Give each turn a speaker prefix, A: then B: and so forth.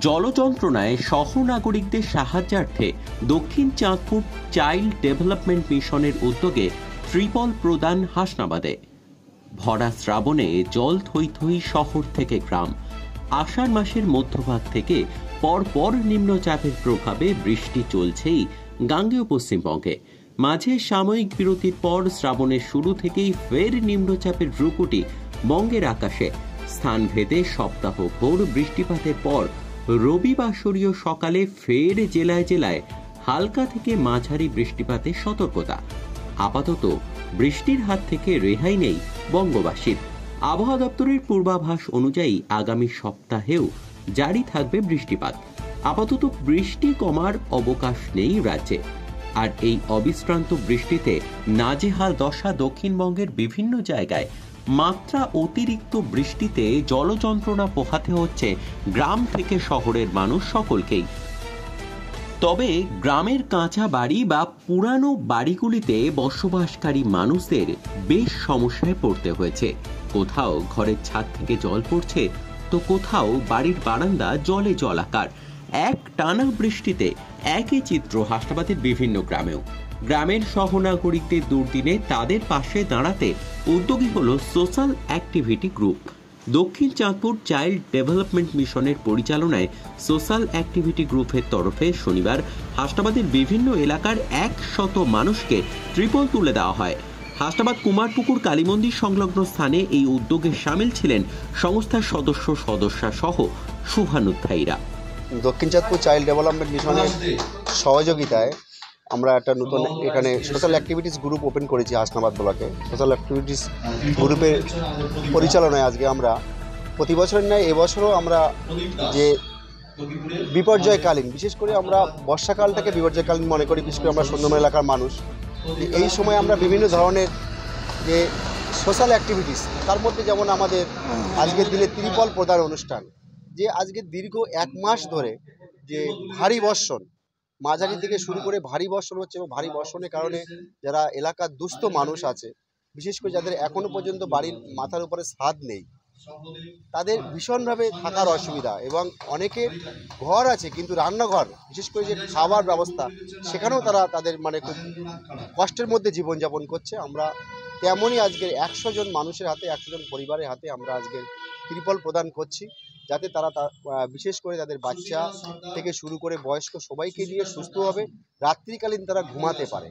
A: জলযন্ত্রণায় সহনাগরিকদের সাহায্যার্থে দক্ষিণ Chandpur child development মিশনের উদ্যোগে ত্রিপল প্রদান হাসনাবাদে। ভরা শ্রাবণে জল থই থই শহর থেকে গ্রাম। আষাঢ় মাসের মধ্যভাগ থেকে পরপর নিম্নচাপের প্রভাবে বৃষ্টি চলছেই গাঙ্গেয় পশ্চিমবঙ্গে। মাঝে সাময়িক বিরতির পর শ্রাবণের শুরু থেকেই ফের নিম্নচাপের ভ্রুকুটি বঙ্গের আকাশে। স্থানভেদে সপ্তাহভর বৃষ্টিপাতের পর রবিবাসরীয় সকালে ফের জেলায় জেলায় হালকা থেকে মাঝারি বৃষ্টিপাতের সতর্কতা। আপাতত বৃষ্টির হাত থেকে রেহাই নেই বঙ্গবাসীর। আবহাওয়া দপ্তরের পূর্বাভাস অনুযায়ী আগামী সপ্তাহেও জারি থাকবে বৃষ্টিপাত। আপাতত বৃষ্টি কমার অবকাশ নেই রাজ্যে। আর এই অবিশ্রান্ত বৃষ্টিতে নাজেহাল দশা দক্ষিণবঙ্গের বিভিন্ন জায়গায়। মাত্রা অতিরিক্ত বৃষ্টিতে জলযন্ত্রণা পোহাতে হচ্ছে গ্রাম থেকে শহরের মানুষ সকলকেই। তবে গ্রামের কাঁচা বাড়ি বা পুরানো বাড়িগুলিতে বসবাসকারী মানুষদের বেশ সমস্যায় পড়তে হয়েছে। কোথাও ঘরের ছাদ থেকে জল পড়ছে, তো কোথাও বাড়ির বারান্দা জলে জলাকার। এক টানা বৃষ্টিতে একই চিত্র হাসনাবাদের বিভিন্ন গ্রামেও। গ্রামের সহনাগরিকদের দুর্দিনে তাদের পাশে দাঁড়াতে উদ্যোগী হল সোশ্যাল অ্যাক্টিভিটি গ্রুপ। দক্ষিণ চাঁদপুর চাইল্ড ডেভেলপমেন্ট মিশনের পরিচালনায় সোশ্যাল অ্যাক্টিভিটি গ্রুপের তরফে শনিবার হাসনাবাদের বিভিন্ন এলাকার 100 মানুষকে ত্রিপল তুলে দেওয়া হয়। হাসনাবাদ কুমারপুকুর কালীমন্দির সংলগ্ন স্থানে এই উদ্যোগে সামিল ছিলেন সংস্থার সদস্যা সহ শুভানুধ্যায়ীরা।
B: দক্ষিণ চাঁদপুর চাইল্ড ডেভেলপমেন্ট মিশনের সহযোগিতায় আমরা একটা নতুন এখানে সোশ্যাল অ্যাক্টিভিটিস গ্রুপ ওপেন করেছি হাসনাবাদ ব্লকে। সোশ্যাল অ্যাক্টিভিটিস গ্রুপের পরিচালনায় আজকে আমরা প্রতি বছরের ন্যায় এবছরও আমরা যে বিপর্যয়কালীন, বিশেষ করে আমরা বর্ষাকালটাকে বিপর্যয়কালীন মনে করি, বিশেষ করে আমরা সুন্দরবন এলাকার মানুষ। এই সময় আমরা বিভিন্ন ধরনের যে সোশ্যাল অ্যাক্টিভিটিস, তার মধ্যে যেমন আমাদের আজকের দিনে ত্রিপল প্রদান অনুষ্ঠান, যে আজকে দীর্ঘ 1 মাস ধরে যে ভারী বর্ষণ, মাঝারি থেকে শুরু করে ভারী বর্ষণ হচ্ছে, এবং ভারী বর্ষণের কারণে যারা এলাকার দুস্থ মানুষ আছে, বিশেষ করে যাদের এখনো পর্যন্ত বাড়ির মাথার উপরে ছাদ নেই, তাদের ভীষণভাবে থাকার অসুবিধা, এবং অনেকের ঘর আছে কিন্তু রান্নাঘর, বিশেষ করে যে খাবার ব্যবস্থা, সেখানেও তারা তাদের খুব কষ্টের মধ্যে জীবনযাপন করছে। আমরা তেমনই আজকের 100 জন মানুষের হাতে, 100 জন পরিবারের হাতে আমরা আজকের ত্রিপল প্রদান করছি, যাতে তারা বিশেষ করে তাদের বাচ্চা থেকে শুরু করে বয়স্ক সবাইকে নিয়ে সুস্থভাবে রাত্রিকালীন তারা ঘুমাতে পারে।